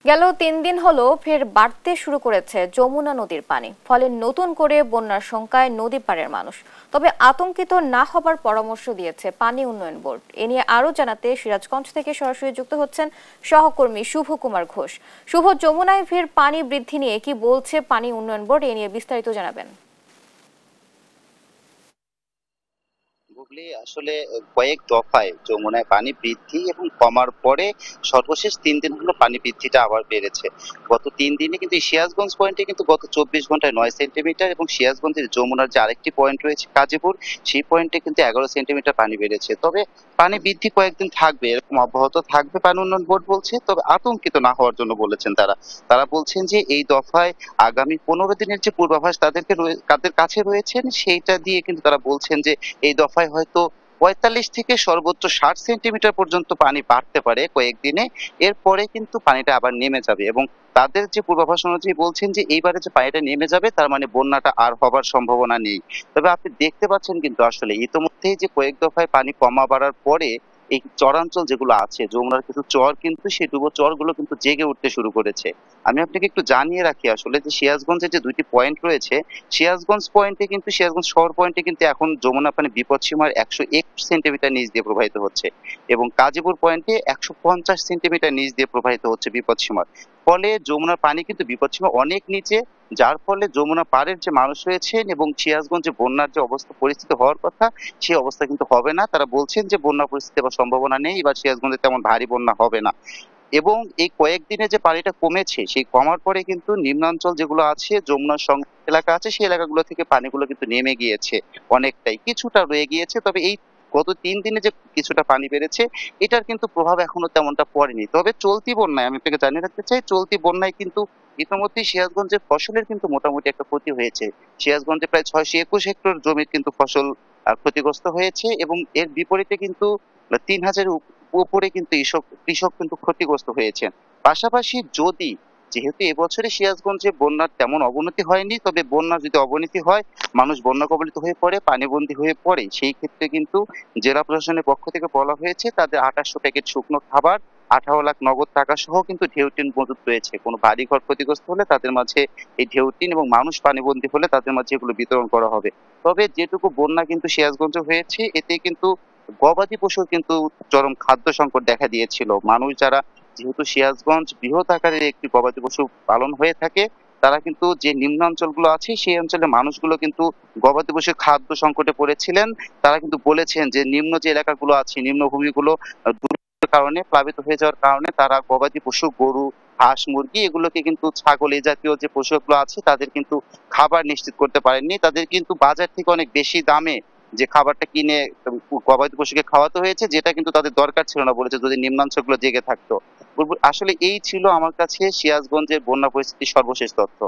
গেল ৩ দিন হলো ফের বাড়তে শুরু করেছে যমুনা নদীর পানি, ফলে নতুন করে বন্যার শঙ্কায় নদী পাড়ের মানুষ। তবে আতঙ্কিত না হবার পরামর্শ দিয়েছে পানি উন্নয়ন বোর্ড। এ নিয়ে আরো জানাতে সিরাজগঞ্জ থেকে সরাসরি যুক্ত হচ্ছেন সহকর্মী শুভ কুমার ঘোষ। শুভ, যমুনায় ফের পানি বৃদ্ধি নিয়ে কি বলছে পানি উন্নয়ন বোর্ড, এ নিয়ে বিস্তারিত জানাবেন। হুগলি আসলে কয়েক দফায় যমুনায় পানি বৃদ্ধি এবং কমার পরে সর্বশেষ ৩ দিন হলো পানি বৃদ্ধিটা আবার বেড়েছে। গত ৩ দিনে কিন্তু এই সিরাজগঞ্জ পয়েন্টে কিন্তু গত ২৪ ঘন্টায় ৯ সেন্টিমিটার এবং সিরাজগঞ্জের যমুনার যে আরেকটি পয়েন্ট রয়েছে কাজীপুর, সেই পয়েন্টে কিন্তু ১১ সেন্টিমিটার পানি বেড়েছে। তবে পানি বৃদ্ধি কয়েকদিন থাকবে, এরকম অব্যাহত থাকবে পানি উন্নয়ন বোর্ড বলছে। তবে আতঙ্কিত না হওয়ার জন্য বলেছেন তারা। তারা বলছেন যে এই দফায় আগামী ১৫ দিনের যে পূর্বাভাস তাদের কাছে রয়েছেন, সেইটা দিয়ে কিন্তু তারা বলছেন যে এই দফায় হয়তো ৪৫ থেকে সর্বোচ্চ ৬০ সেন্টিমিটার পর্যন্ত পানি বাড়তে পারে কয়েকদিনে। এরপরে কিন্তু পানিটা আবার নেমে যাবে এবং তাদের যে পূর্বাভাস অনুযায়ী বলছেন যে এইবারে যে পানিটা নেমে যাবে তার মানে বন্যাটা আর হবার সম্ভাবনা নেই। তবে আপনি দেখতে পাচ্ছেন কিন্তু আসলে ইতোমধ্যেই যে কয়েক দফায় পানি কমা বাড়ার পরে এই চরাঞ্চল যেগুলো আছে, যমুনার কিছু চর কিন্তু সেই ডুবো চরগুলো কিন্তু জেগে উঠতে শুরু করেছে। আমি আপনাকে একটু জানিয়ে রাখি আসলে যে সিরাজগঞ্জে যে ২টি পয়েন্ট রয়েছে, সিরাজগঞ্জ শহর পয়েন্টে কিন্তু এখন যমুনা পানি বিপদসীমার ১২১ সেন্টিমিটার নিচ দিয়ে প্রবাহিত হচ্ছে এবং কাজীপুর পয়েন্টে ১৫০ সেন্টিমিটার নিচ দিয়ে প্রবাহিত হচ্ছে বিপদসীমার। ফলে যমুনার পানি কিন্তু বিপদসীমা অনেক নিচে, যার ফলে যমুনা পাড়ের যে মানুষ রয়েছেন এবং সিরাজগঞ্জে বন্যার যে অবস্থা পরিস্থিতি হওয়ার কথা, সেই অবস্থা কিন্তু হবে না। তারা বলছেন যে বন্যা পরিস্থিতি হওয়ার সম্ভাবনা নেই বা সিরাজগঞ্জে তেমন ভারী বন্যা হবে না। এবং এই কয়েকদিনে যে পানিটা কমেছে, সেই কমার পরে কিন্তু নিম্নাঞ্চল যেগুলো আছে, যমুনার এলাকা আছে, সেই এলাকাগুলো থেকে পানিগুলো কিন্তু নেমে গিয়েছে অনেকটাই। কিছুটা রয়ে গিয়েছে। তবে এই গত ৩ দিনে যে কিছুটা পানি বেড়েছে, এটার কিন্তু প্রভাব এখনো তেমনটা পড়েনি। তবে চলতি বন্যায় আমি আপনাকে জানিয়ে রাখতে চাই, চলতি বন্যায় কিন্তু ইতিমধ্যেই সিরাজগঞ্জের ফসলের কিন্তু মোটামুটি একটা ক্ষতি হয়েছে। সিরাজগঞ্জে প্রায় ৬২১ হেক্টর জমির কিন্তু ফসল ক্ষতিগ্রস্ত হয়েছে এবং এর বিপরীতে কিন্তু ৩,০০০ উপরে কিন্তু কৃষক কিন্তু ক্ষতিগ্রস্ত হয়েছেন। পাশাপাশি যেহেতু এবছরে সিরাজগঞ্জে বন্যার তেমন অবনতি হয়নি, তবে বন্যার যদি অবনতি হয়, মানুষ বন্যা কবলিত হয়ে পড়ে, পানিবন্দী হয়ে পড়ে, সেই ক্ষেত্রে কিন্তু জেলা প্রশাসনের পক্ষ থেকে বলা হয়েছে তাদের ২৮০০ প্যাকেট শুকনো খাবার, ১৮ লাখ নগদ টাকা সহ কিন্তু ঢেউটিন মজুত রয়েছে। কোনো বাড়িঘর ক্ষতিগ্রস্ত হলে তাদের মাঝে এই ঢেউটিন এবং মানুষ পানিবন্দী হলে তাদের মাঝে এগুলো বিতরণ করা হবে। তবে যেটুকু বন্যা কিন্তু সিরাজগঞ্জে হয়েছে, এতে কিন্তু গবাদি পশুর কিন্তু চরম খাদ্য সংকট দেখা দিয়েছিল। মানুষ যারা, যেহেতু সিরাজগঞ্জ বৃহৎ আকারের একটি গবাদি পশু পালন হয়ে থাকে, তারা কিন্তু যে নিম্নাঞ্চলগুলো আছে সেই অঞ্চলের মানুষগুলো কিন্তু গবাদি পশুর খাদ্য সংকটে পড়েছিলেন। তারা কিন্তু বলেছেন যে নিম্ন যে এলাকাগুলো আছে, নিম্নভূমিগুলো দুর্যোগের কারণে প্লাবিত হয়ে যাওয়ার কারণে তারা গবাদি পশু, গরু, হাঁস, মুরগি এগুলোকে কিন্তু, ছাগল এই জাতীয় যে পশুগুলো আছে তাদের কিন্তু খাবার নিশ্চিত করতে পারেননি। তাদের কিন্তু বাজার থেকে অনেক বেশি দামে যে খাবারটা কিনে গবাদি পশুকে খাওয়াতে হয়েছে, যেটা কিন্তু তাদের দরকার ছিল না বলেছে যদি নিম্নাঞ্চলগুলো জেগে থাকতো। আসলে এই ছিল আমার কাছে সিরাজগঞ্জের বন্যা পরিস্থিতির সর্বশেষ তথ্য।